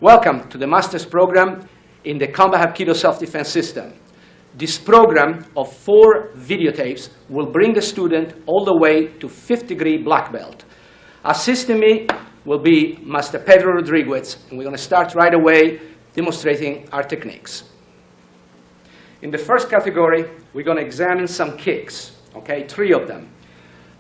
Welcome to the Master's Program in the Combat Hapkido Self-Defense System. This program of 4 videotapes will bring a student all the way to 5th degree black belt. Assisting me will be Master Pedro Rodriguez, and we're going to start right away demonstrating our techniques. In the first category, we're going to examine some kicks, okay, 3 of them.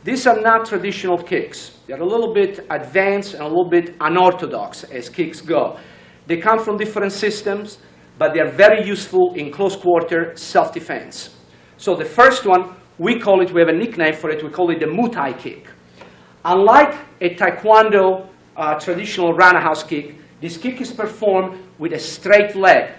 These are not traditional kicks. They're a little bit advanced and a little bit unorthodox as kicks go. They come from different systems, but they're very useful in close quarter self-defense. So the first one, we have a nickname for it, we call it the Muay kick. Unlike a Taekwondo traditional roundhouse kick, this kick is performed with a straight leg.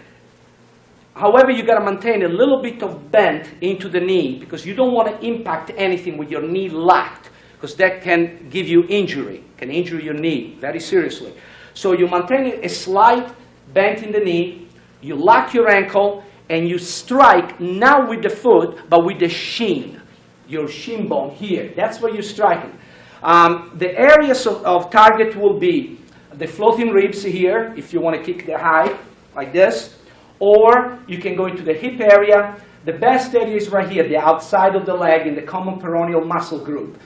However, you got to maintain a little bit of bend into the knee because you don't want to impact anything with your knee locked, because that can give you injury, can injure your knee very seriously. So you maintain a slight bend in the knee, you lock your ankle, and you strike not with the foot, but with the shin, your shin bone here. That's where you're striking. The areas of target will be the floating ribs here, if you want to kick the high, like this. Or you can go into the hip area. The best area is right here, the outside of the leg in the common peroneal muscle group.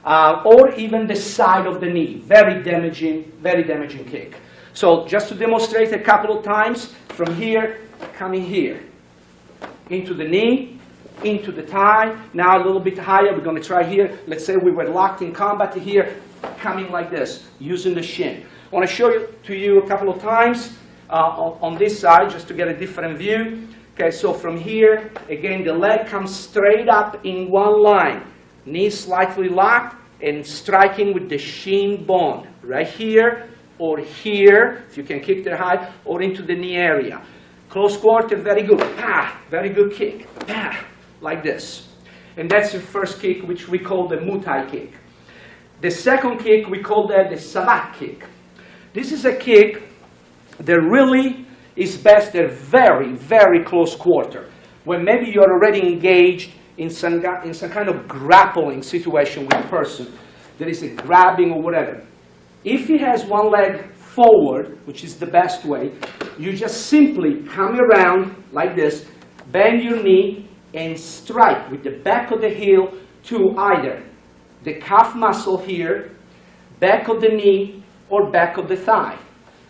Or even the side of the knee. Very damaging kick. So just to demonstrate a couple of times, from here, coming here. Into the knee, into the thigh. Now a little bit higher, we're going to try here. Let's say we were locked in combat here, coming like this, using the shin. I want to show you a couple of times. On this side, just to get a different view. Okay, so from here, again, the leg comes straight up in one line. Knee slightly locked and striking with the shin bone. Right here or here, if you can kick the high, or into the knee area. Close quarter, very good. Very good kick. Like this. And that's the first kick, which we call the Muay kick. The second kick, we call that the Savate kick. This is a kick that really is best at very close quarter, when maybe you're already engaged in some kind of grappling situation with a person. There is a grabbing or whatever. If he has one leg forward, which is the best way, you just simply come around like this, bend your knee, and strike with the back of the heel to either the calf muscle here, back of the knee, or back of the thigh.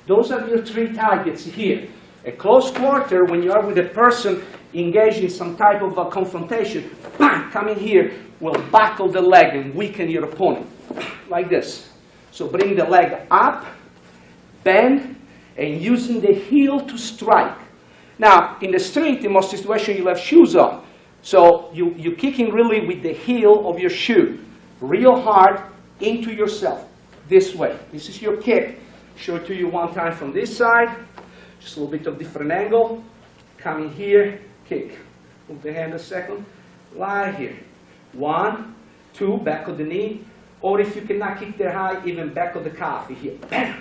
Those are your 3 targets here. A close quarter, when you are with a person engaged in some type of a confrontation, bang, coming here, will buckle the leg and weaken your opponent, like this. So bring the leg up, bend, and using the heel to strike. Now, in the street, in most situations, you'll have shoes on. So you're kicking really with the heel of your shoe, real hard into yourself, this way. This is your kick. Show it to you one time from this side, just a little bit of different angle. Coming here, kick. Move the hand a second, lie here. 1, 2, back of the knee. Or if you cannot kick there high, even back of the calf here. Bam!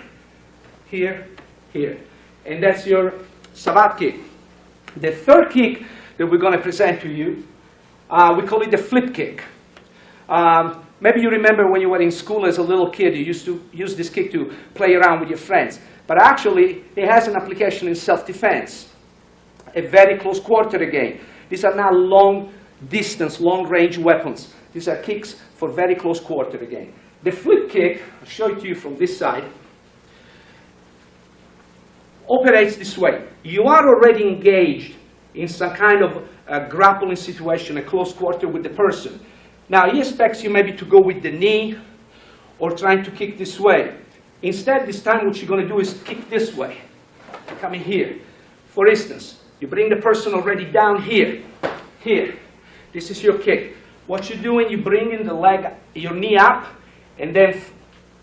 Here, here. And that's your Savate kick. The third kick that we're going to present to you, we call it the flip kick. Maybe you remember when you were in school as a little kid, you used to use this kick to play around with your friends. But actually, it has an application in self-defense. A very close quarter again. These are not long-distance, long-range weapons. These are kicks for very close quarter again. The flip kick, I'll show it to you from this side, operates this way. You are already engaged in some kind of grappling situation, a close quarter with the person. Now, he expects you maybe to go with the knee or trying to kick this way. Instead, this time what you're going to do is kick this way, coming here. For instance, you bring the person already down here. Here. This is your kick. What you're doing, you bring in the leg, your knee up, and then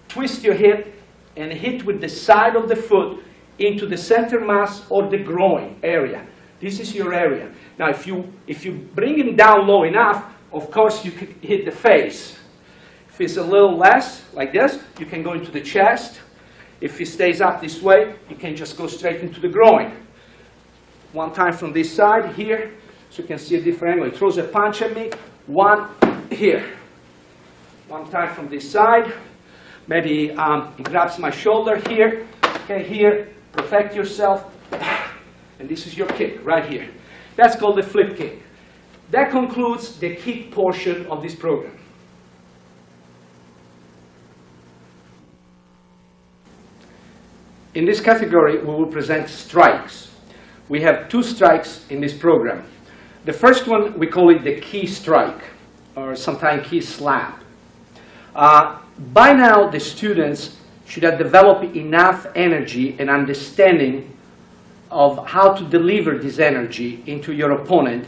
twist your hip and hit with the side of the foot into the center mass or the groin area. This is your area. Now, if you bring him down low enough, of course, you could hit the face. If it's a little less, like this, you can go into the chest. If he stays up this way, you can just go straight into the groin. One time from this side, here, so you can see a different angle. He throws a punch at me, one here. One time from this side, maybe he grabs my shoulder here, okay, here, protect yourself, and this is your kick right here. That's called the flip kick. That concludes the kick portion of this program. In this category, we will present strikes. We have 2 strikes in this program. The first one, we call it the key strike, or sometimes key slap. By now, the students should have developed enough energy and understanding of how to deliver this energy into your opponent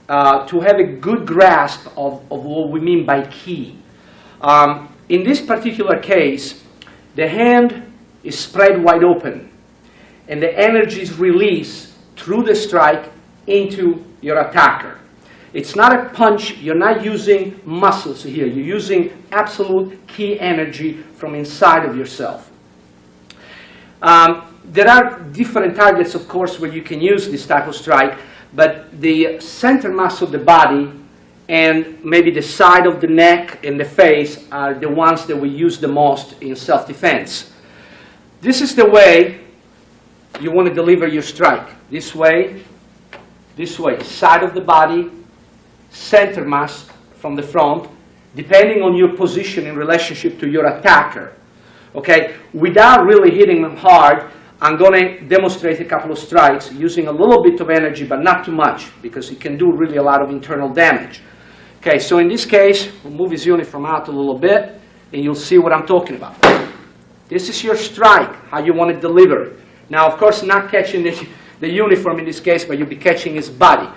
to have a good grasp of what we mean by key. In this particular case, the hand is spread wide open, and the energy is released through the strike into your attacker. It's not a punch. You're not using muscles here. You're using absolute key energy from inside of yourself. There are different targets, of course, where you can use this type of strike, but the center mass of the body and maybe the side of the neck and the face are the ones that we use the most in self-defense. This is the way you want to deliver your strike. This way, side of the body, center mass from the front, depending on your position in relationship to your attacker. Okay, without really hitting them hard, I'm going to demonstrate a couple of strikes using a little bit of energy, but not too much, because it can do really a lot of internal damage. Okay, so in this case, we'll move his uniform out a little bit, and you'll see what I'm talking about. This is your strike, how you want to deliver it. Now, of course, not catching the uniform in this case, but you'll be catching his body.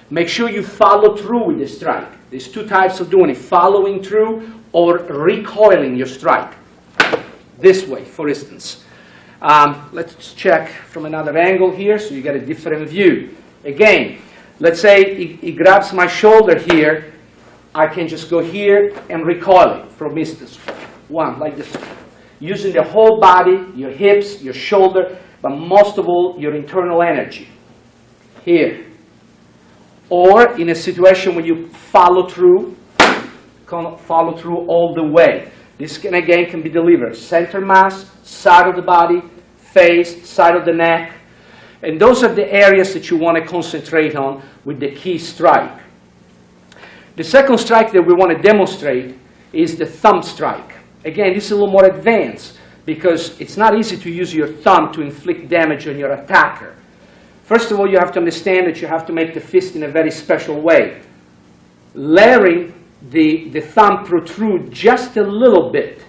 Make sure you follow through with the strike. There's 2 types of doing it, following through or recoiling your strike. This way, for instance. Let's check from another angle here so you get a different view. Again, let's say he grabs my shoulder here. I can just go here and recoil it from distance. 1, like this. Using the whole body, your hips, your shoulder, but most of all, your internal energy. Here. Or in a situation where you follow through all the way. This again can be delivered. Center mass, side of the body, face, side of the neck. And those are the areas that you want to concentrate on with the key strike. The second strike that we want to demonstrate is the thumb strike. Again, this is a little more advanced because it's not easy to use your thumb to inflict damage on your attacker. First of all, you have to understand that you have to make the fist in a very special way. Letting the thumb protrude just a little bit.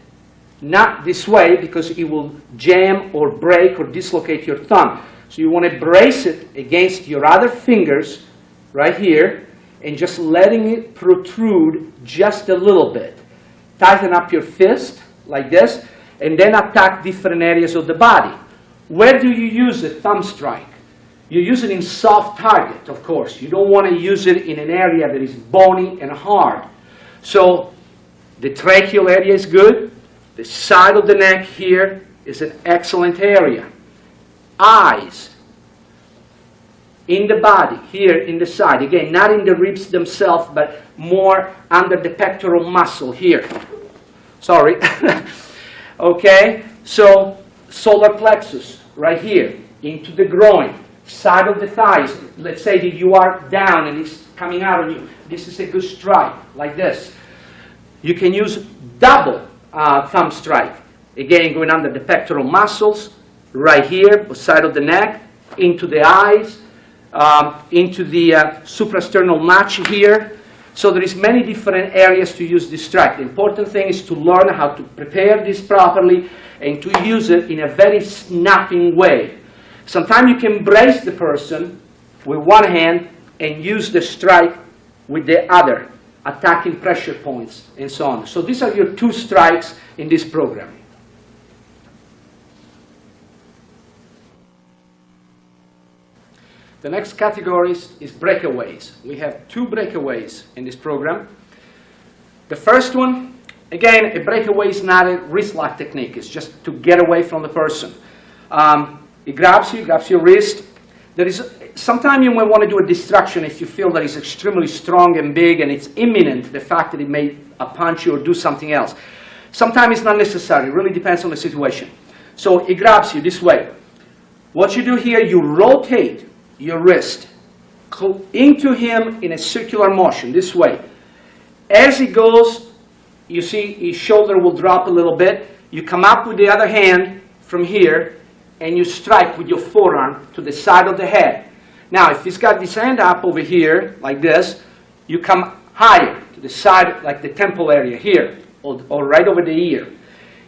Not this way, because it will jam or break or dislocate your thumb. So you want to brace it against your other fingers right here and just letting it protrude just a little bit. Tighten up your fist like this and then attack different areas of the body. Where do you use the thumb strike? You use it in soft target, of course. You don't want to use it in an area that is bony and hard. So the tracheal area is good. The side of the neck here is an excellent area. Eyes. In the body, here in the side. Again, not in the ribs themselves, but more under the pectoral muscle here. Sorry. Okay, so solar plexus right here, into the groin, side of the thighs. Let's say that you are down and it's coming out on you. This is a good strike, like this. You can use double thumb strike. Again, going under the pectoral muscles, right here, side of the neck, into the eyes, into the suprasternal notch here. So there is many different areas to use this strike. The important thing is to learn how to prepare this properly and to use it in a very snapping way. Sometimes you can brace the person with one hand and use the strike with the other, attacking pressure points and so on. So these are your 2 strikes in this program. The next category is breakaways. We have 2 breakaways in this program. The first one, again, a breakaway is not a wrist lock technique. It's just to get away from the person. It grabs you, grabs your wrist. There is sometimes you might want to do a distraction if you feel that it's extremely strong and big and it's imminent, the fact that it may punch you or do something else. Sometimes it's not necessary. It really depends on the situation. So it grabs you this way. What you do here, you rotate your wrist into him in a circular motion, this way. As he goes, you see his shoulder will drop a little bit. You come up with the other hand from here, and you strike with your forearm to the side of the head. Now, if he's got this hand up over here, like this, you come higher to the side, like the temple area here, or right over the ear.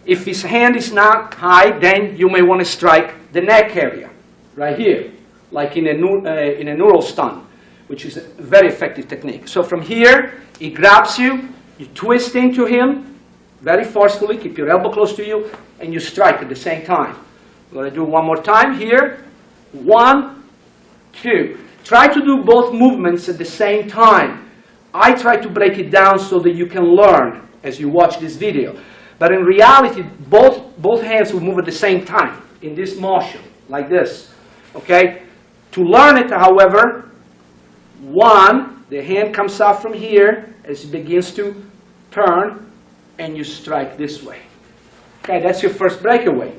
If his hand is not high, then you may want to strike the neck area, right here, like in a neural stun, which is a very effective technique. So from here, he grabs you, you twist into him very forcefully, keep your elbow close to you, and you strike at the same time. We're going to do one more time here. 1, 2. Try to do both movements at the same time. I try to break it down so that you can learn as you watch this video. But in reality, both hands will move at the same time in this motion, like this. Okay? To learn it, however, 1, the hand comes out from here as it begins to turn, and you strike this way. Okay, that's your first breakaway.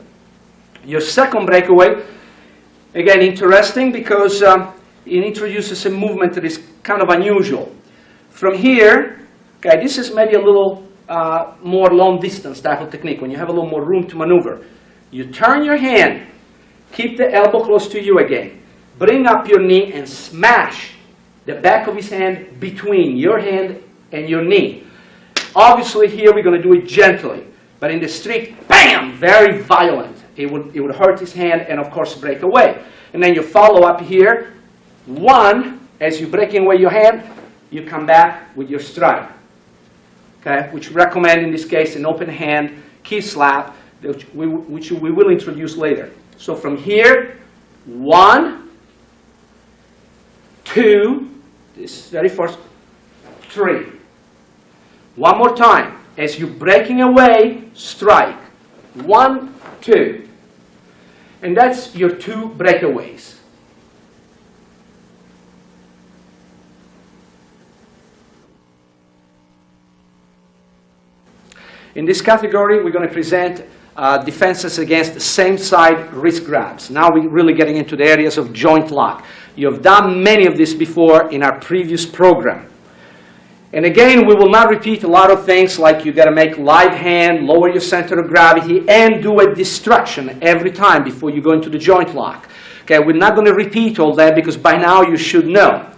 Your second breakaway, again, interesting because it introduces a movement that is kind of unusual. From here, okay, this is maybe a little more long distance type of technique, when you have a little more room to maneuver. You turn your hand, keep the elbow close to you again, bring up your knee and smash the back of his hand between your hand and your knee. Obviously here we're going to do it gently, but in the street, bam, very violent. It would hurt his hand and of course break away. And then you follow up here. 1, as you're breaking away your hand, you come back with your strike. Okay, which we recommend in this case an open hand key slap, which we will introduce later. So from here, 1, 2, this is very first, 3. One more time. As you're breaking away, strike. 1, 2. And that's your 2 breakaways. In this category, we're going to present defenses against the same side wrist grabs. Now we're really getting into the areas of joint lock. You have done many of this before in our previous program. And again, we will not repeat a lot of things like you got to make live hand, lower your center of gravity, and do a distraction every time before you go into the joint lock. Okay, we're not going to repeat all that because by now you should know.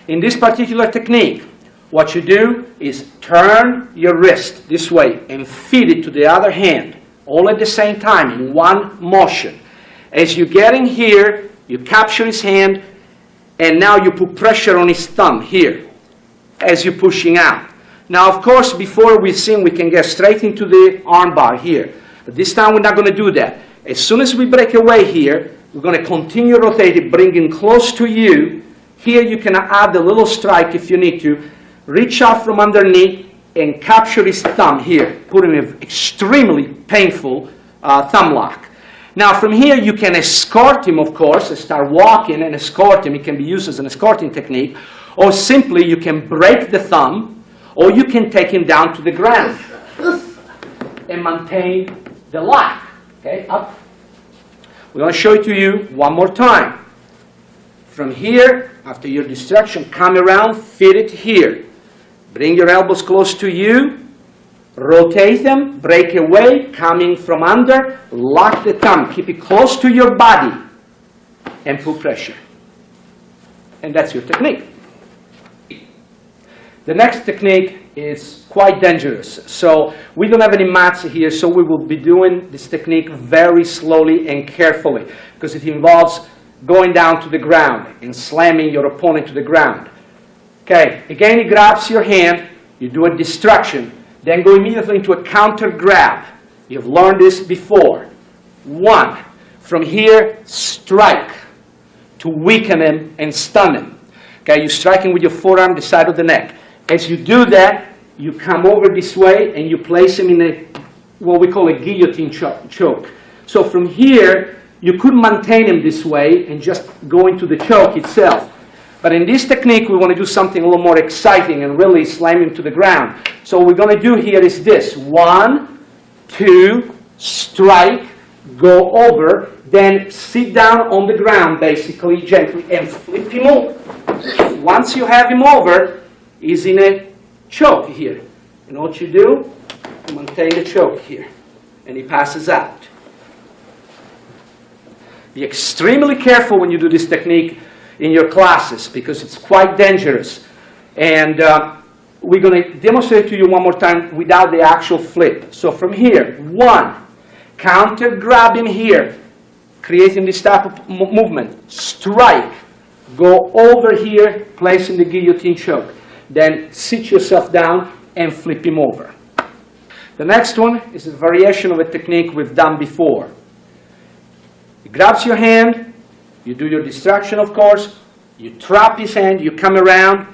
In this particular technique, what you do is turn your wrist this way and feed it to the other hand, all at the same time in one motion. As you get in here, you capture his hand, and now you put pressure on his thumb here as you're pushing out. Now, of course, before we can get straight into the arm bar here. But this time we're not going to do that. As soon as we break away here, we're going to continue rotating, bringing close to you. Here you can add a little strike if you need to. Reach out from underneath and capture his thumb here. Put him in an extremely painful thumb lock. Now from here you can escort him, of course, and start walking and escort him. It can be used as an escorting technique. Or simply you can break the thumb, or you can take him down to the ground and maintain the lock. Okay, up. We're going to show it to you one more time. From here, after your distraction, come around, fit it here. Bring your elbows close to you, rotate them, break away, coming from under, lock the thumb, keep it close to your body, and put pressure. And that's your technique. The next technique is quite dangerous. So we don't have any mats here, so we will be doing this technique very slowly and carefully because it involves going down to the ground and slamming your opponent to the ground. Okay, again he grabs your hand, you do a distraction, then go immediately into a counter grab. You've learned this before. 1. From here, strike to weaken him and stun him. Okay, you're striking with your forearm the side of the neck. As you do that, you come over this way and you place him in a, what we call a guillotine choke. So from here, you could maintain him this way and just go into the choke itself. But in this technique, we want to do something a little more exciting and really slam him to the ground. So what we're going to do here is this. 1, 2, strike, go over, then sit down on the ground, basically, gently, and flip him over. Once you have him over, he's in a choke here. And what you do, you maintain the choke here, and he passes out. Be extremely careful when you do this technique in your classes, because it's quite dangerous. And we're going to demonstrate to you one more time without the actual flip. So from here, 1, counter grab him here, creating this type of movement. Strike, go over here, placing the guillotine choke. Then sit yourself down and flip him over. The next one is a variation of a technique we've done before. He grabs your hand, you do your distraction, of course, you trap his hand, you come around.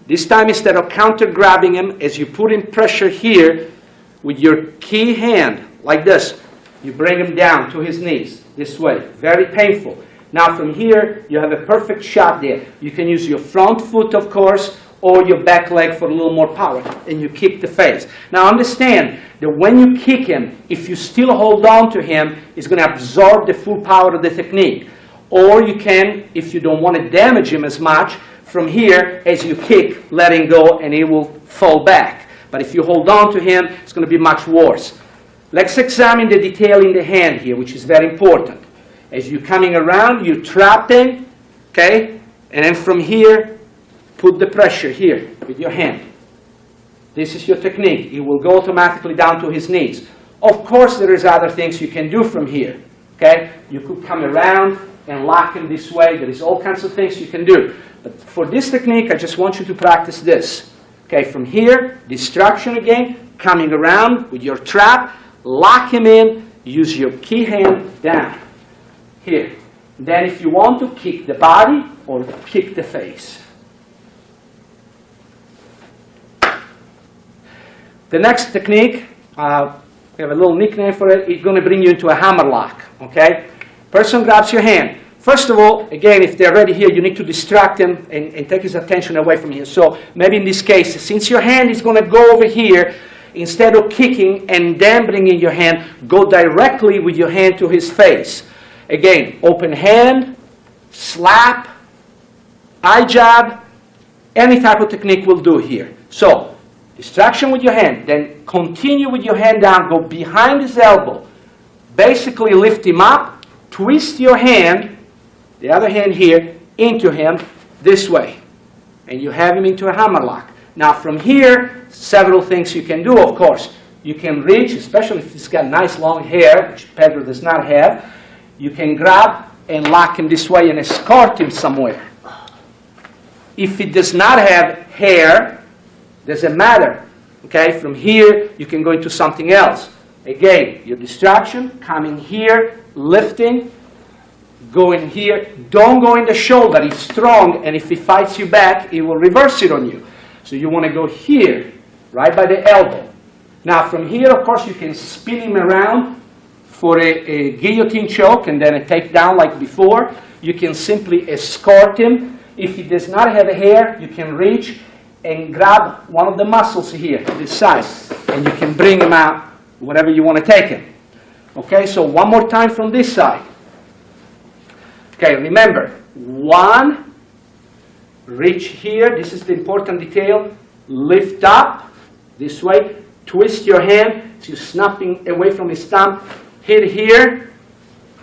This time, instead of counter-grabbing him, as you put in pressure here, with your key hand, like this, you bring him down to his knees, this way. Very painful. Now from here, you have a perfect shot there. You can use your front foot, of course, or your back leg for a little more power, and you kick the face. Now understand that when you kick him, if you still hold on to him, he's going to absorb the full power of the technique. Or you can, if you don't want to damage him as much, from here, as you kick, letting go, and he will fall back. But if you hold on to him, it's going to be much worse. Let's examine the detail in the hand here, which is very important. As you're coming around, you trap him, okay? And then from here, put the pressure here with your hand. This is your technique. It will go automatically down to his knees. Of course, there is other things you can do from here, okay? You could come around and lock him this way. There is all kinds of things you can do. But for this technique, I just want you to practice this. Okay, from here, distraction again, coming around with your trap, lock him in, use your key hand down. Here. Then if you want to, kick the body or kick the face. The next technique, we have a little nickname for it, it's going to bring you into a hammer lock. Okay? Person grabs your hand. First of all, again, if they're already here, you need to distract him and take his attention away from you. So maybe in this case, since your hand is going to go over here, instead of kicking and then bringing your hand, go directly with your hand to his face. Again, open hand, slap, eye jab, any type of technique will do here. So, distraction with your hand, then continue with your hand down, go behind his elbow, basically lift him up, twist your hand, the other hand here, into him this way. And you have him into a hammer lock. Now from here, several things you can do, of course. You can reach, especially if he's got nice long hair, which Pedro does not have. You can grab and lock him this way and escort him somewhere. If he does not have hair, doesn't matter. Okay, from here, you can go into something else. Again, your distraction, coming here, lifting, going here. Don't go in the shoulder. He's strong, and if he fights you back, he will reverse it on you. So you want to go here, right by the elbow. Now from here, of course, you can spin him around for a guillotine choke and then a takedown like before. You can simply escort him. If he does not have a hair, you can reach and grab one of the muscles here, this side, and you can bring him out wherever you want to take him. Okay, so one more time from this side. Okay, remember, 1, reach here, this is the important detail, lift up, this way, twist your hand, so you're snapping away from his thumb, hit here,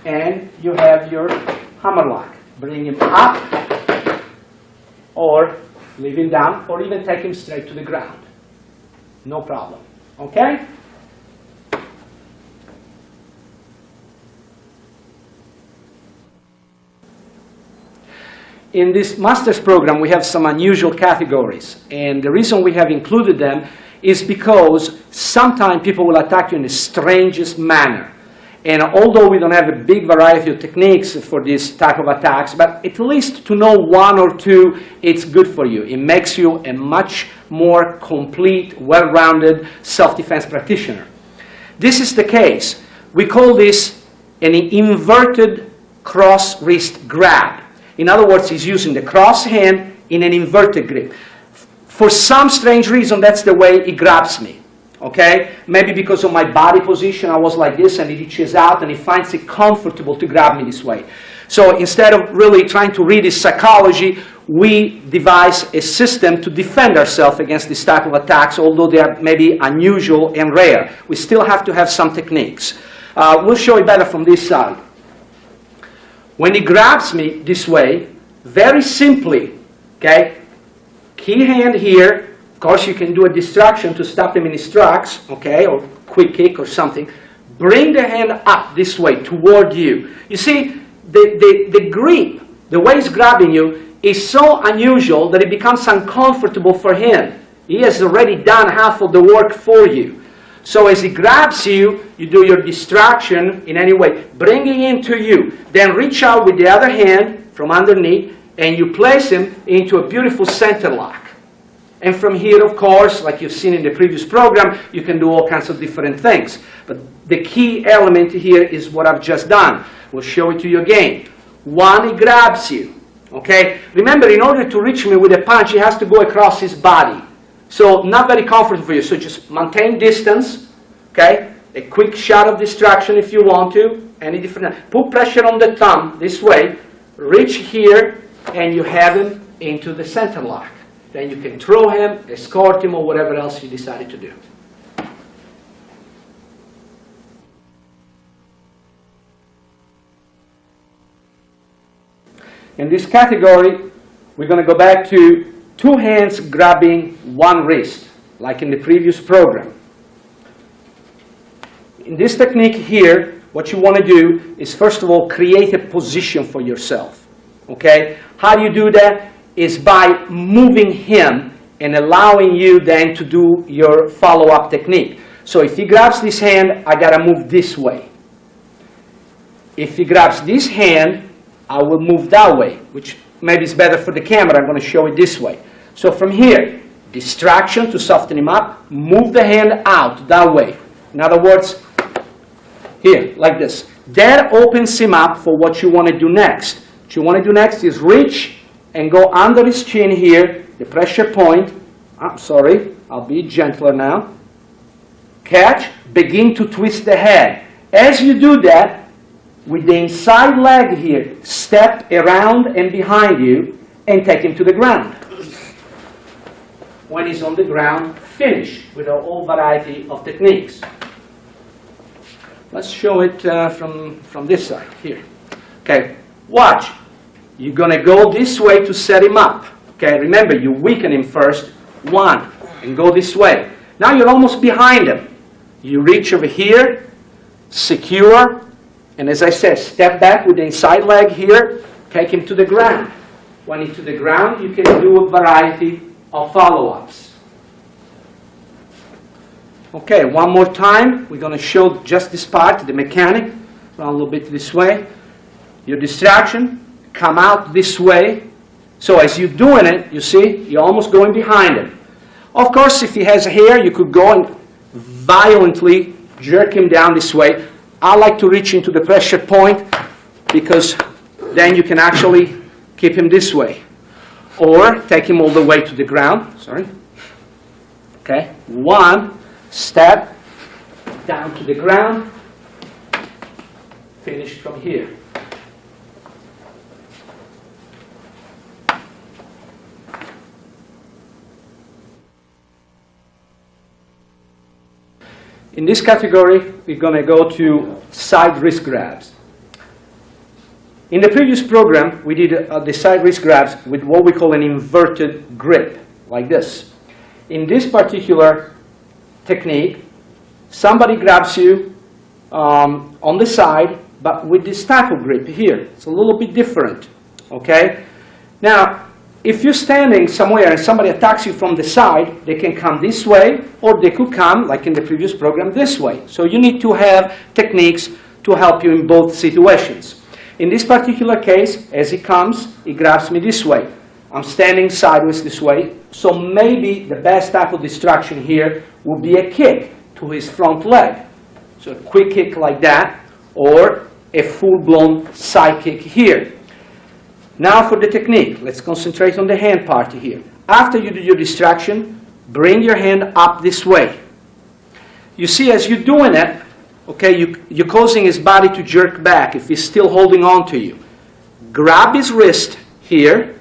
and you have your hammer lock. Bring him up, or leave him down, or even take him straight to the ground. No problem, okay? In this master's program, we have some unusual categories. And the reason we have included them is because sometimes people will attack you in the strangest manner. And although we don't have a big variety of techniques for this type of attacks, but at least to know 1 or 2, it's good for you. It makes you a much more complete, well-rounded self-defense practitioner. This is the case. We call this an inverted cross wrist grab. In other words, he's using the cross hand in an inverted grip. For some strange reason, that's the way he grabs me. Okay? Maybe because of my body position, I was like this, and he reaches out, and he finds it comfortable to grab me this way. So instead of really trying to read his psychology, we devise a system to defend ourselves against this type of attacks, although they are maybe unusual and rare. We still have to have some techniques. We'll show it better from this side. When he grabs me this way, very simply, okay, key hand here. Of course, you can do a distraction to stop him in his tracks, okay, or quick kick or something. Bring the hand up this way toward you. You see, the grip, the way he's grabbing you, is so unusual that it becomes uncomfortable for him. He has already done half of the work for you. So as he grabs you, you do your distraction in any way, bringing him to you. Then reach out with the other hand from underneath, and you place him into a beautiful center lock. And from here, of course, like you've seen in the previous program, you can do all kinds of different things. But the key element here is what I've just done. We'll show it to you again. One, he grabs you. Okay? Remember, in order to reach me with a punch, he has to go across his body. So not very comfortable for you. So just maintain distance. Okay? A quick shot of distraction if you want to. Any different. Put pressure on the thumb this way. Reach here, and you have him into the center lock. Then you can throw him, escort him, or whatever else you decided to do. In this category, we're going to go back to two hands grabbing one wrist, like in the previous program. In this technique here, what you want to do is, first of all, create a position for yourself. Okay? How do you do that? Is by moving him and allowing you then to do your follow-up technique. So if he grabs this hand, I got to move this way. If he grabs this hand, I will move that way, which maybe is better for the camera. I'm going to show it this way. So from here, distraction to soften him up, move the hand out that way. In other words, here, like this. That opens him up for what you want to do next. What you want to do next is reach and go under his chin here, the pressure point. I'm sorry, I'll be gentler now. Catch, begin to twist the head. As you do that, with the inside leg here, step around and behind you and take him to the ground. When he's on the ground, finish with a whole variety of techniques. Let's show it from this side here. Okay, watch. You're going to go this way to set him up. Okay, remember, you weaken him first. One, and go this way. Now you're almost behind him. You reach over here, secure, and as I said, step back with the inside leg here, take him to the ground. When he's to the ground, you can do a variety of follow-ups. Okay, one more time. We're going to show just this part, the mechanic. Run a little bit this way. Your distraction. Come out this way. So as you're doing it, you see, you're almost going behind him. Of course, if he has hair, you could go and violently jerk him down this way. I like to reach into the pressure point because then you can actually keep him this way. Or take him all the way to the ground. Sorry. Okay. One step down to the ground. Finish from here. In this category, we're going to go to side wrist grabs. In the previous program, we did the side wrist grabs with what we call an inverted grip, like this. In this particular technique, somebody grabs you on the side, but with this type of grip here. It's a little bit different, okay? Now, if you're standing somewhere and somebody attacks you from the side, they can come this way, or they could come, like in the previous program, this way. So you need to have techniques to help you in both situations. In this particular case, as he comes, he grabs me this way. I'm standing sideways this way, so maybe the best type of distraction here would be a kick to his front leg. So a quick kick like that, or a full-blown side kick here. Now for the technique. Let's concentrate on the hand part here. After you do your distraction, bring your hand up this way. you see as you're doing it, okay, you're causing his body to jerk back if he's still holding on to you. Grab his wrist here,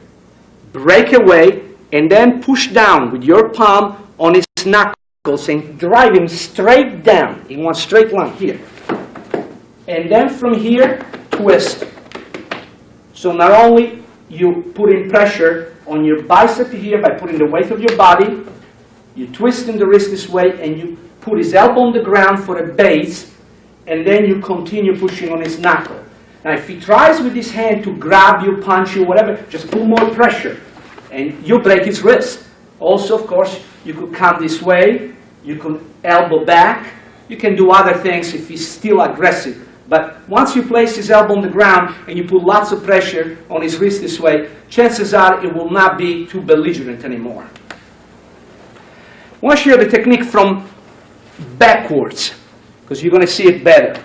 break away, and then push down with your palm on his knuckles and drive him straight down in one straight line here. And then from here, twist. So not only you put in pressure on your bicep here by putting the weight of your body, you twist in the wrist this way, and you put his elbow on the ground for a base, and then you continue pushing on his knuckle. Now if he tries with his hand to grab you, punch you, whatever, just put more pressure, and you break his wrist. Also, of course, you could come this way, you could elbow back, you can do other things if he's still aggressive. But once you place his elbow on the ground and you put lots of pressure on his wrist this way, chances are it will not be too belligerent anymore. I want to show you the technique from backwards, because you're going to see it better.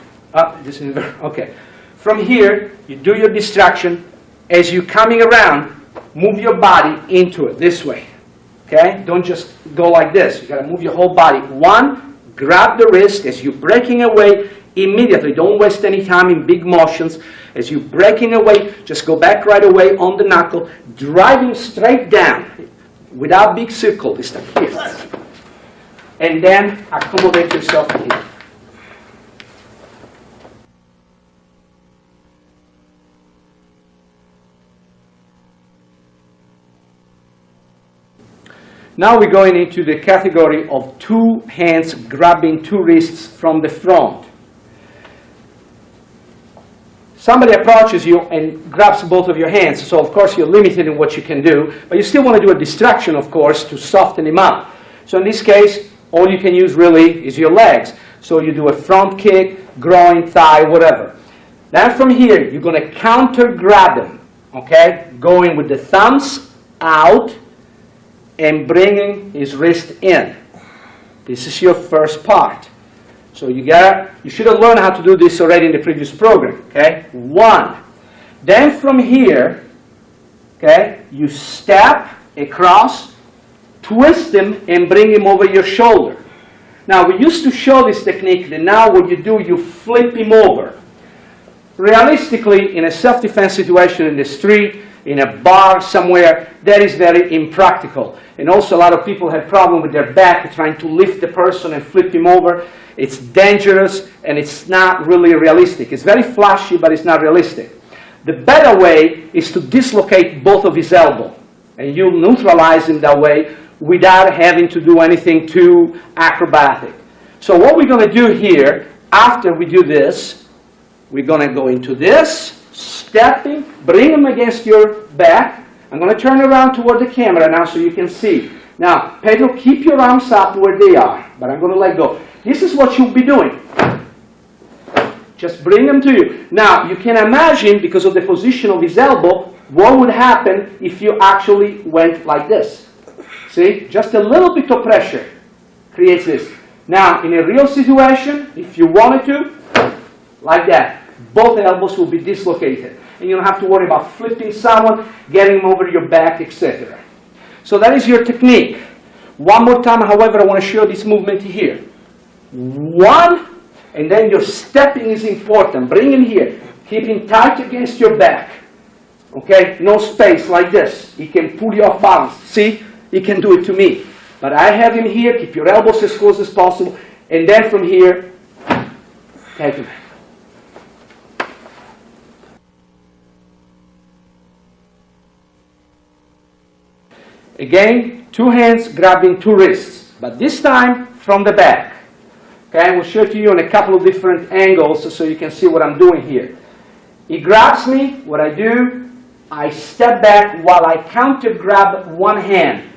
Okay. From here, you do your distraction. As you're coming around, move your body into it this way. Okay? Don't just go like this. You've got to move your whole body. One, grab the wrist as you're breaking away. Immediately, don't waste any time in big motions. As you're breaking away, just go back right away on the knuckle, driving straight down without big circle this time. Here. And then accommodate yourself here. Now we're going into the category of two hands grabbing two wrists from the front. Somebody approaches you and grabs both of your hands, so of course you're limited in what you can do, but you still want to do a distraction, of course, to soften him up. So in this case, all you can use really is your legs. So you do a front kick, groin, thigh, whatever. Then from here, you're going to counter grab him, okay? Going with the thumbs out and bringing his wrist in. This is your first part. So you should have learned how to do this already in the previous program, okay? One. Then from here, okay, you step across, twist him, and bring him over your shoulder. Now, we used to show this technique, and now what you do, you flip him over. Realistically, in a self-defense situation in the street, in a bar somewhere, that is very impractical. And also a lot of people have problem with their back trying to lift the person and flip him over. It's dangerous and it's not really realistic. It's very flashy, but it's not realistic. The better way is to dislocate both of his elbow. And you'll neutralize him that way without having to do anything too acrobatic. So what we're going to do here, after we do this, we're going to go into this, stepping, bring him against your back. I'm going to turn around toward the camera now so you can see. Now, Pedro, keep your arms up where they are, but I'm going to let go. This is what you'll be doing. Just bring them to you. Now, you can imagine, because of the position of his elbow, what would happen if you actually went like this. See? Just a little bit of pressure creates this. Now, in a real situation, if you wanted to, like that, both elbows will be dislocated. And you don't have to worry about flipping someone, getting them over your back, etc. So that is your technique. One more time, however, I want to show this movement here. One, and then your stepping is important. Bring him here. Keep him tight against your back. Okay? No space like this. He can pull you off balance. See? He can do it to me. But I have him here. Keep your elbows as close as possible. And then from here, take him. Again, two hands grabbing two wrists, but this time from the back. Okay, I will show it to you in a couple of different angles so you can see what I'm doing here. He grabs me, what I do, I step back while I counter grab one hand,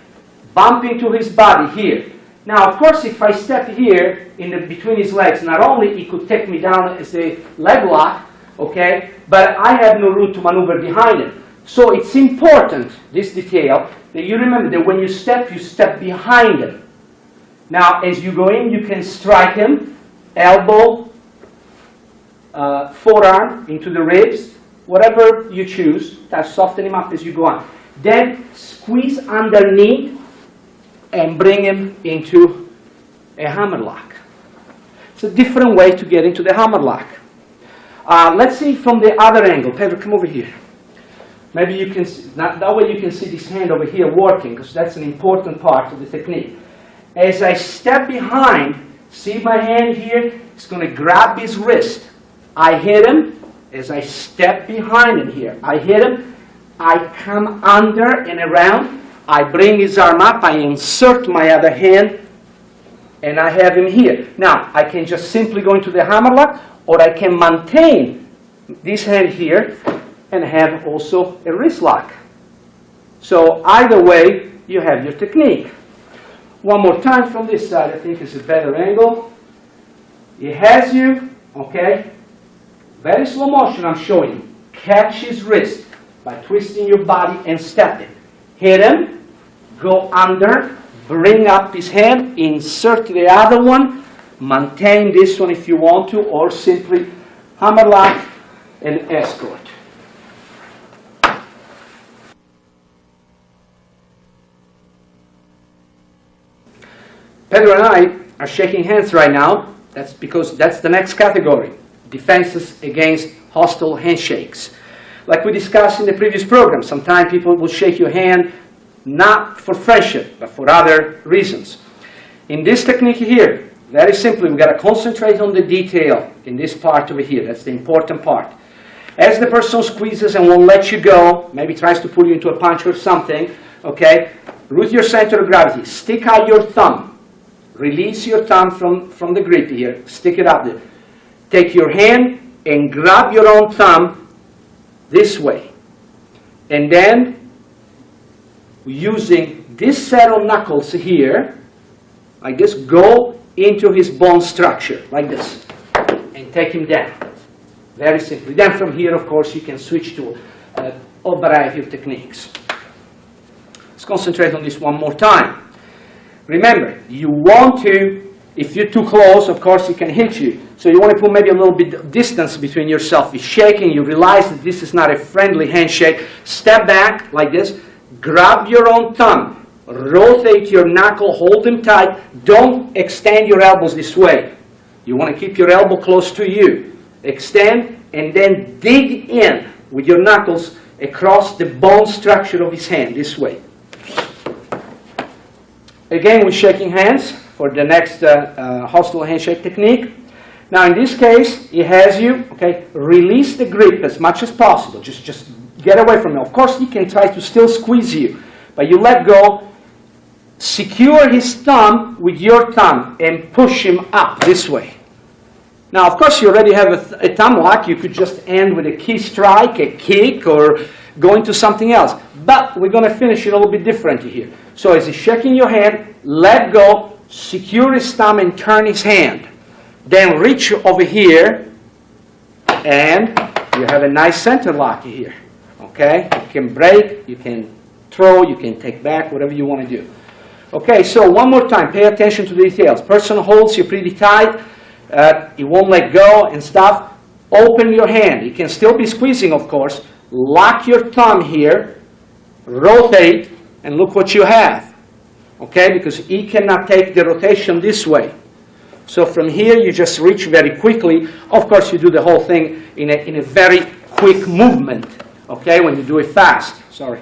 bump into his body here. Now, of course, if I step here between his legs, not only he could take me down as a leg lock, okay, but I have no room to maneuver behind him. So it's important, this detail, that you remember that when you step behind him. Now, as you go in, you can strike him, elbow, forearm into the ribs, whatever you choose. That soften him up as you go on. Then squeeze underneath and bring him into a hammerlock. It's a different way to get into the hammer lock. Let's see from the other angle. Pedro, come over here. Maybe you can, that way you can see this hand over here working, because that's an important part of the technique. As I step behind, see my hand here? It's going to grab his wrist. I hit him. As I step behind him here, I hit him. I come under and around. I bring his arm up. I insert my other hand. And I have him here. Now, I can just simply go into the hammer lock, or I can maintain this hand here and have also a wrist lock. So either way, you have your technique. One more time from this side, I think is a better angle. It has you, okay? Very slow motion I'm showing you. Catch his wrist by twisting your body and stepping. Hit him, go under, bring up his hand, insert the other one, maintain this one if you want to, or simply hammer lock and escort. Pedro and I are shaking hands right now. That's because that's the next category, defenses against hostile handshakes. Like we discussed in the previous program, sometimes people will shake your hand not for friendship, but for other reasons. In this technique here, very simply, we've got to concentrate on the detail in this part over here. That's the important part. As the person squeezes and won't let you go, maybe tries to pull you into a punch or something, okay, root your center of gravity. Stick out your thumb. Release your thumb from the grip here. Stick it up there. Take your hand and grab your own thumb this way. And then, using this set of knuckles here, like this, go into his bone structure, like this, and take him down. Very simply. Then from here, of course, you can switch to a variety of techniques. Let's concentrate on this one more time. Remember, you want to, if you're too close, of course, he can hit you. So you want to put maybe a little bit of distance between yourself. You're shaking, you realize that this is not a friendly handshake. Step back like this, grab your own thumb, rotate your knuckle, hold them tight. Don't extend your elbows this way. You want to keep your elbow close to you. Extend, and then dig in with your knuckles across the bone structure of his hand, this way. Again, we're shaking hands for the next hostile handshake technique. Now, in this case, it has you, okay, release the grip as much as possible. Just get away from him. Of course, he can try to still squeeze you, but you let go. Secure his thumb with your thumb and push him up this way. Now, of course, you already have a thumb lock. You could just end with a key strike, a kick, or go into something else. But we're going to finish it a little bit differently here. So as he's shaking your hand, let go, secure his thumb and turn his hand. Then reach over here, and you have a nice center lock here. Okay? You can break, you can throw, you can take back, whatever you want to do. Okay, so one more time, pay attention to the details. Person holds you pretty tight, he won't let go and stuff. Open your hand. You can still be squeezing, of course. Lock your thumb here, rotate, and look what you have. Okay, because he cannot take the rotation this way. So from here, you just reach very quickly. Of course, you do the whole thing in a very quick movement. Okay, when you do it fast. Sorry.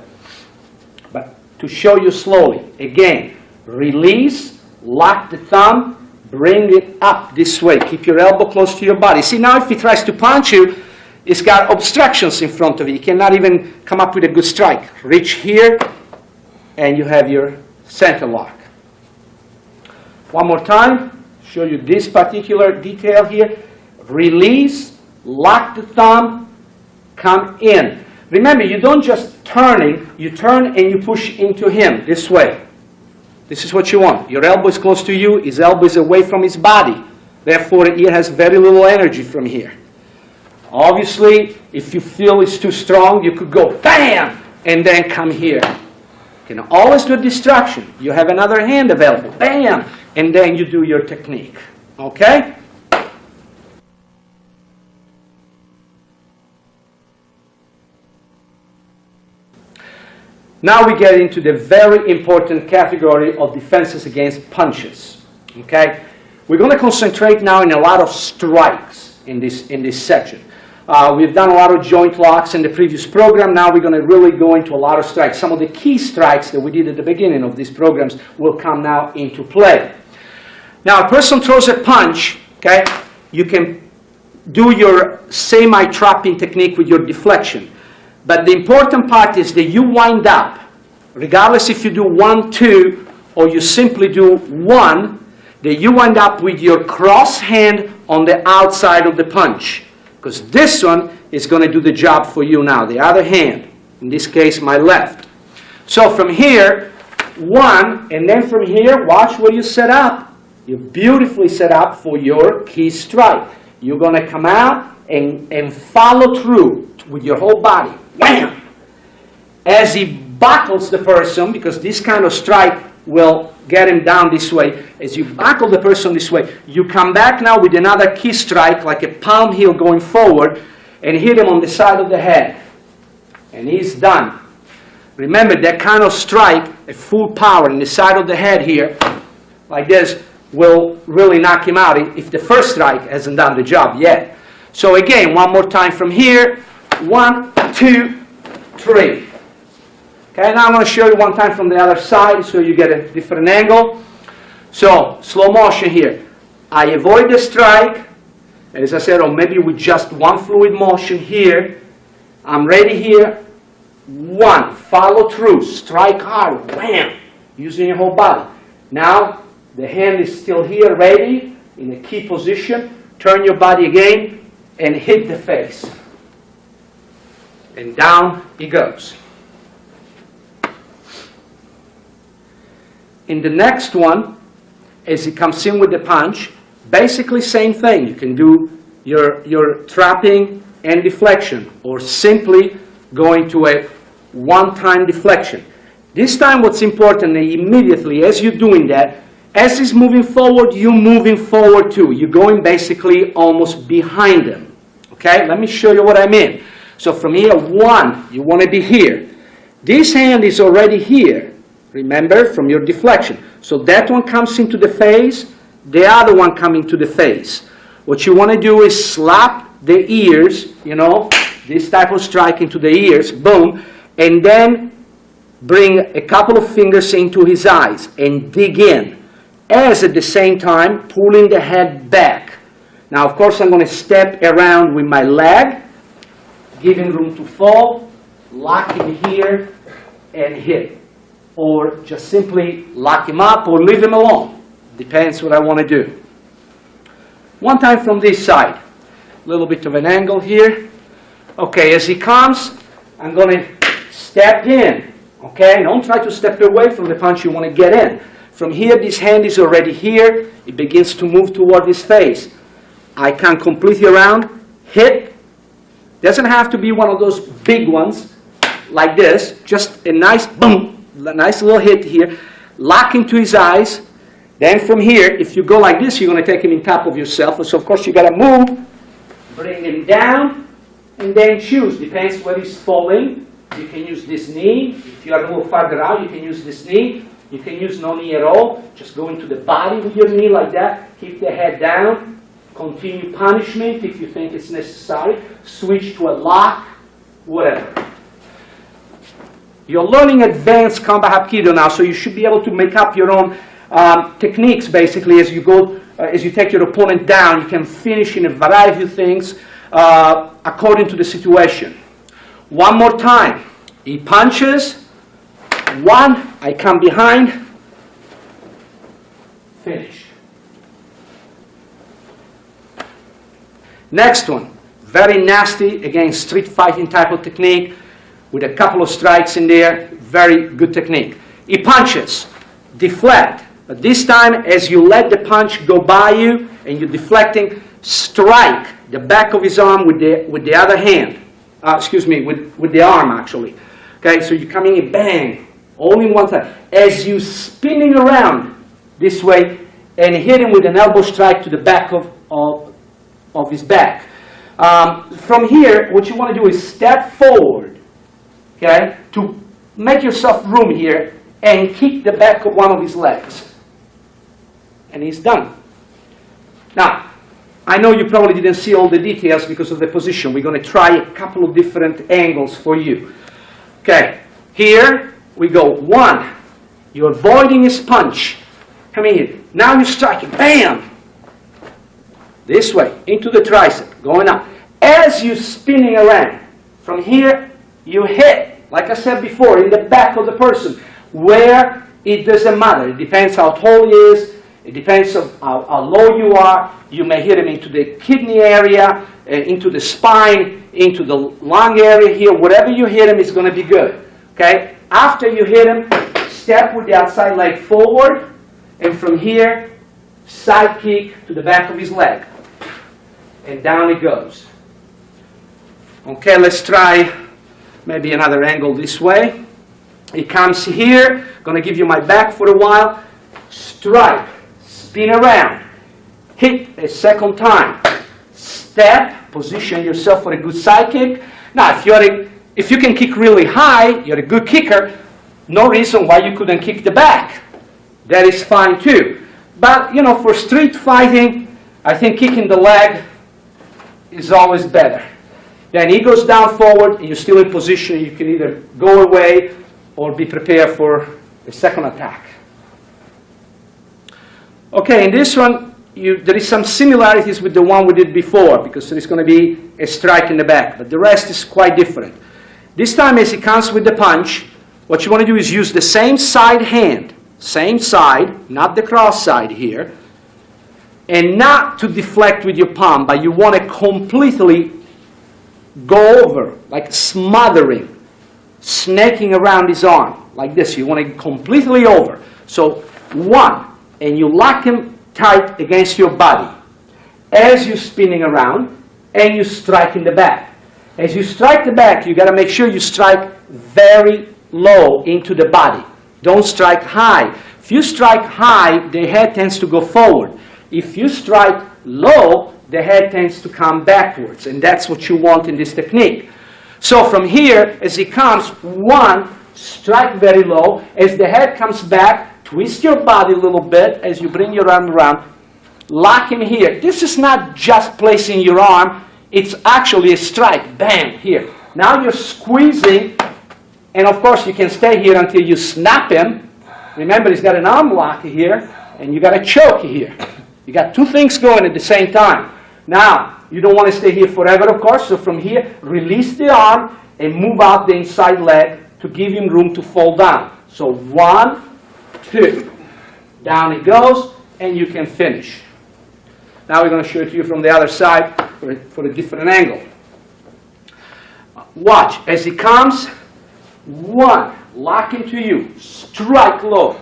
But to show you slowly, again, release, lock the thumb, bring it up this way. Keep your elbow close to your body. See, now if he tries to punch you, it's got obstructions in front of you. You cannot even come up with a good strike. Reach here, and you have your center lock. One more time, show you this particular detail here. Release, lock the thumb, come in. Remember, you don't just turning, you turn and you push into him this way. This is what you want. Your elbow is close to you, his elbow is away from his body. Therefore, he has very little energy from here. Obviously, if you feel it's too strong, you could go bam, and then come here. You can always do a distraction. You have another hand available, bam, and then you do your technique. Okay? Now we get into the very important category of defenses against punches. Okay? We're going to concentrate now in a lot of strikes in this section. We've done a lot of joint locks in the previous program. Now we're going to really go into a lot of strikes. Some of the key strikes that we did at the beginning of these programs will come now into play. Now, a person throws a punch, okay? You can do your semi-trapping technique with your deflection. But the important part is that you wind up, regardless if you do 1, 2, or you simply do 1, that you wind up with your cross hand on the outside of the punch. Because this one is going to do the job for you now. The other hand, in this case, my left. So from here, 1, and then from here, watch where you set up. You're beautifully set up for your key strike. You're going to come out and follow through with your whole body. Wham! As he buckles the person, because this kind of strike will get him down this way. As you buckle the person this way, you come back now with another key strike, like a palm heel going forward, and hit him on the side of the head. And he's done. Remember, that kind of strike, at full power in the side of the head here, like this, will really knock him out if the first strike hasn't done the job yet. So again, one more time from here. 1, 2, 3. Okay, now I'm going to show you one time from the other side so you get a different angle. So, slow motion here. I avoid the strike, as I said, or maybe with just one fluid motion here. I'm ready here. 1, follow through, strike hard, wham, using your whole body. Now, the hand is still here, ready, in a key position. Turn your body again and hit the face. And down he goes. In the next one, as he comes in with the punch, basically same thing. You can do your trapping and deflection, or simply going to a one-time deflection. This time what's important, immediately as you're doing that, as he's moving forward, you're moving forward too. You're going basically almost behind him. Okay, let me show you what I mean. So from here, 1, you want to be here. This hand is already here. Remember, from your deflection. So that one comes into the face, the other one coming to the face. What you want to do is slap the ears, you know, this type of strike into the ears, boom, and then bring a couple of fingers into his eyes and dig in, as at the same time pulling the head back. Now, of course, I'm going to step around with my leg, giving room to fall, lock him here, and hit. Or just simply lock him up or leave him alone. Depends what I want to do. One time from this side. A little bit of an angle here. Okay, as he comes, I'm going to step in. Okay, don't try to step away from the punch, you want to get in. From here, this hand is already here. It begins to move toward his face. I can completely around, hit. Doesn't have to be one of those big ones like this. Just a nice boom. A nice little hit here, lock into his eyes. Then from here, if you go like this, you're going to take him in top of yourself. So of course you got to move, bring him down, and then choose. Depends where he's falling. You can use this knee. If you are a little farther out, you can use this knee. You can use no knee at all. Just go into the body with your knee like that. Keep the head down. Continue punishment if you think it's necessary. Switch to a lock, whatever. You're learning advanced combat Hapkido now, so you should be able to make up your own techniques, basically, as you go, as you take your opponent down. You can finish in a variety of things according to the situation. One more time. He punches. 1, I come behind. Finish. Next one. Very nasty, again, street fighting type of technique, with a couple of strikes in there. Very good technique. He punches, deflect, but this time as you let the punch go by you and you're deflecting, strike the back of his arm with the other hand. With the arm actually. Okay, so you're coming in, bang, all in one side. As you spinning around this way and hit him with an elbow strike to the back of his back. From here, what you want to do is step forward. Okay, to make yourself room here and kick the back of one of his legs. And he's done. Now, I know you probably didn't see all the details because of the position. We're going to try a couple of different angles for you. Okay, here we go. 1, you're avoiding his punch. Come in here. Now you strike it. Bam! This way, into the tricep, going up. As you're spinning around, from here, you hit, like I said before, in the back of the person, where it doesn't matter. It depends how tall he is. It depends on how low you are. You may hit him into the kidney area, into the spine, into the lung area here. Whatever you hit him is going to be good. Okay? After you hit him, step with the outside leg forward, and from here, side kick to the back of his leg. And down it goes. Okay, let's try maybe another angle this way. He comes here, going to give you my back for a while. Strike, spin around, hit a second time. Step, position yourself for a good side kick. Now, if you can kick really high, you're a good kicker, no reason why you couldn't kick the back. That is fine too. But, you know, for street fighting, I think kicking the leg is always better. Then he goes down forward, and you're still in position. You can either go away or be prepared for a second attack. Okay, in this one, there is some similarities with the one we did before, because there is going to be a strike in the back, but the rest is quite different. This time, as he comes with the punch, what you want to do is use the same side hand, same side, not the cross side here, and not to deflect with your palm, but you want to completely go over, like smothering, snaking around his arm, like this. You want to completely over. So 1, and you lock him tight against your body as you're spinning around, and you strike in the back. As you strike the back, you got to make sure you strike very low into the body. Don't strike high. If you strike high, the head tends to go forward. If you strike low, the head tends to come backwards, and that's what you want in this technique. So from here, as he comes, 1, strike very low. As the head comes back, twist your body a little bit as you bring your arm around. Lock him here. This is not just placing your arm. It's actually a strike. Bam, here. Now you're squeezing, and of course you can stay here until you snap him. Remember, he's got an arm lock here, and you got a choke here. You got 2 things going at the same time. Now, you don't want to stay here forever, of course, so from here, release the arm and move out the inside leg to give him room to fall down. So 1, 2, down it goes, and you can finish. Now we're going to show it to you from the other side for a different angle. Watch, as he comes, 1, lock into you, strike low,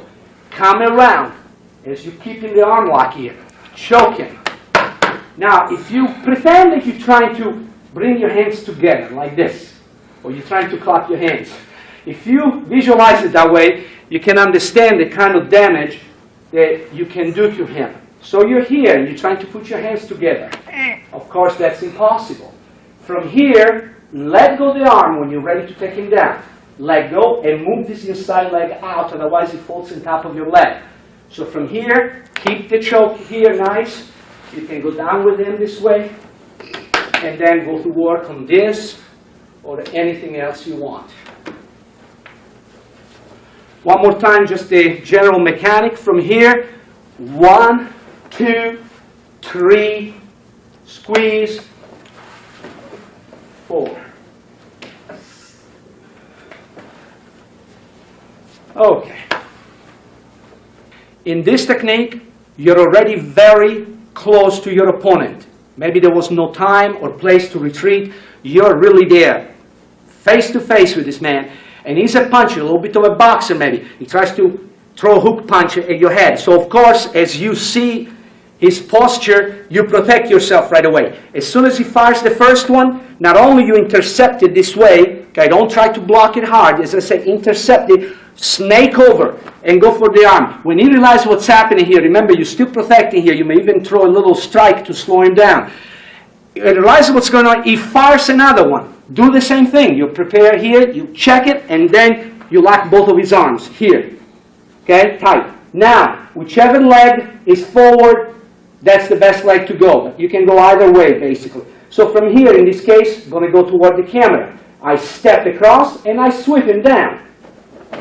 come around, as you keep in the arm lock here, choke him. Now, if you pretend that you're trying to bring your hands together like this, or you're trying to clap your hands, if you visualize it that way, you can understand the kind of damage that you can do to him. So you're here, and you're trying to put your hands together. Of course, that's impossible. From here, let go of the arm when you're ready to take him down. Let go and move this inside leg out, otherwise it falls on top of your leg. So from here, keep the choke here nice. You can go down with him this way, and then go to work on this or anything else you want. One more time, just the general mechanic from here. 1, 2, 3, squeeze, 4. Okay. In this technique, you're already very close to your opponent. Maybe there was no time or place to retreat. You're really there, face to face with this man. And he's a puncher, a little bit of a boxer maybe. He tries to throw a hook punch at your head. So of course, as you see his posture, you protect yourself right away. As soon as he fires the first one, not only you intercept it this way, okay, don't try to block it hard. As I say, intercept it, snake over, and go for the arm. When he realizes what's happening here, remember, you're still protecting here. You may even throw a little strike to slow him down. He realizes what's going on. He fires another one. Do the same thing. You prepare here, you check it, and then you lock both of his arms here. Okay, tight. Now, whichever leg is forward, that's the best leg to go. But you can go either way, basically. So from here, in this case, I'm going to go toward the camera. I step across, and I sweep him down.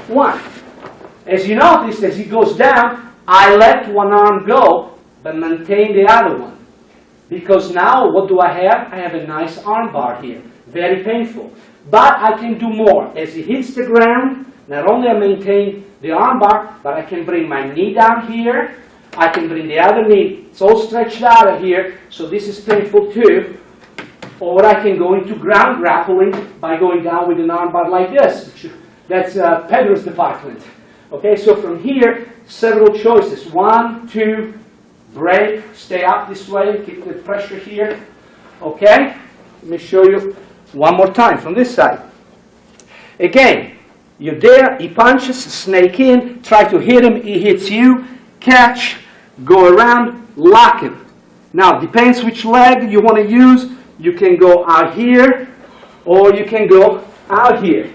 1. As you notice, as he goes down, I let one arm go, but maintain the other one. Because now, what do I have? I have a nice arm bar here. Very painful. But I can do more. As he hits the ground, not only I maintain the arm bar, but I can bring my knee down here. I can bring the other knee. It's all stretched out of here, so this is painful too. Or I can go into ground grappling by going down with an arm bar like this. That's Pedro's department. Okay, so from here, several choices. 1, 2, break, stay up this way, keep the pressure here. Okay, let me show you one more time from this side. Again, you're there, he punches, snake in, try to hit him, he hits you, catch, go around, lock him. Now, depends which leg you want to use. You can go out here, or you can go out here.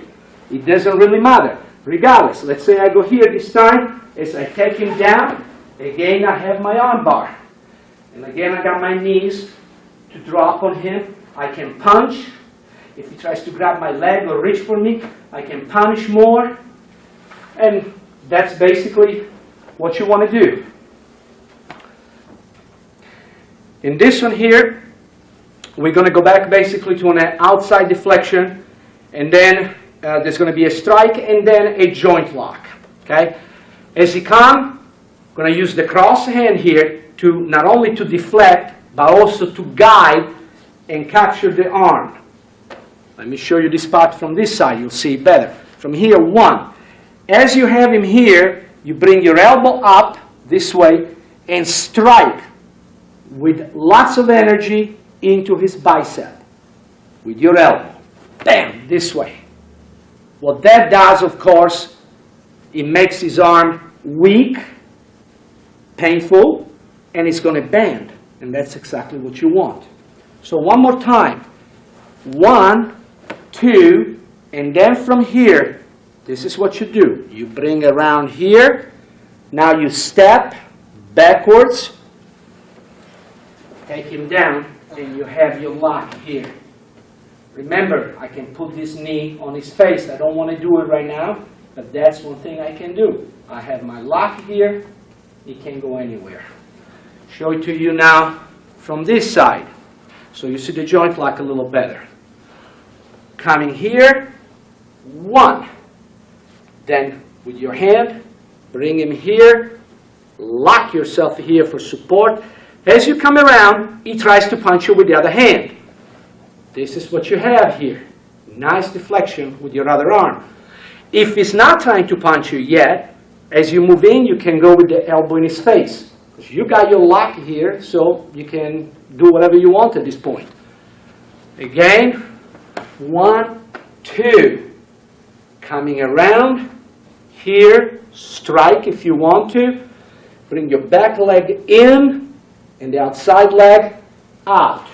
It doesn't really matter. Regardless, let's say I go here this time, as I take him down, again I have my arm bar. And again I got my knees to drop on him. I can punch. If he tries to grab my leg or reach for me, I can punish more. And that's basically what you want to do. In this one here, we're going to go back basically to an outside deflection, and then there's going to be a strike and then a joint lock. Okay? As he comes, I'm going to use the cross hand here to not only to deflect, but also to guide and capture the arm. Let me show you this part from this side. You'll see it better. From here, 1. As you have him here, you bring your elbow up this way and strike with lots of energy into his bicep with your elbow. Bam! This way. What that does, of course, it makes his arm weak, painful, and it's going to bend. And that's exactly what you want. So one more time. 1, 2, and then from here, this is what you do. You bring around here. Now you step backwards, take him down, and you have your lock here. Remember, I can put this knee on his face. I don't want to do it right now, but that's one thing I can do. I have my lock here. He can't go anywhere. Show it to you now from this side, so you see the joint lock a little better. Coming here, 1. Then with your hand, bring him here, lock yourself here for support. As you come around, he tries to punch you with the other hand. This is what you have here. Nice deflection with your other arm. If he's not trying to punch you yet, as you move in, you can go with the elbow in his face. You got your lock here, so you can do whatever you want at this point. Again, 1, 2. Coming around, here, strike if you want to. Bring your back leg in, and the outside leg out.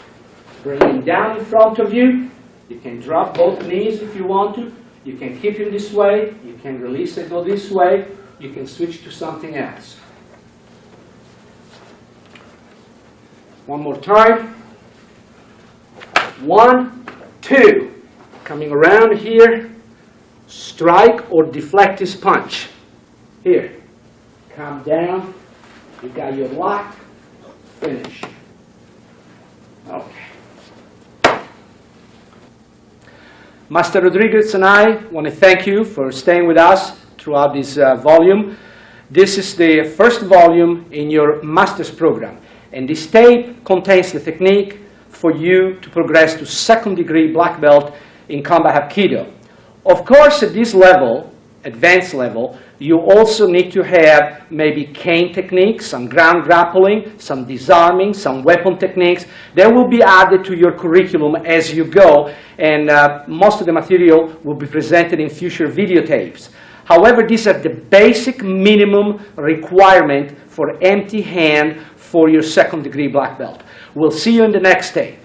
Bring him down in front of you. You can drop both knees if you want to. You can keep him this way. You can release and go this way. You can switch to something else. One more time. 1, 2. Coming around here. Strike or deflect his punch. Here. Come down. You got your lock. Finish. Okay. Master Rodriguez and I want to thank you for staying with us throughout this volume. This is the first volume in your master's program, and this tape contains the technique for you to progress to second degree black belt in combat Hapkido. Of course, at this level, advanced level, you also need to have maybe cane techniques, some ground grappling, some disarming, some weapon techniques. They will be added to your curriculum as you go, and most of the material will be presented in future videotapes. However, these are the basic minimum requirement for empty hand for your second degree black belt. We'll see you in the next tape.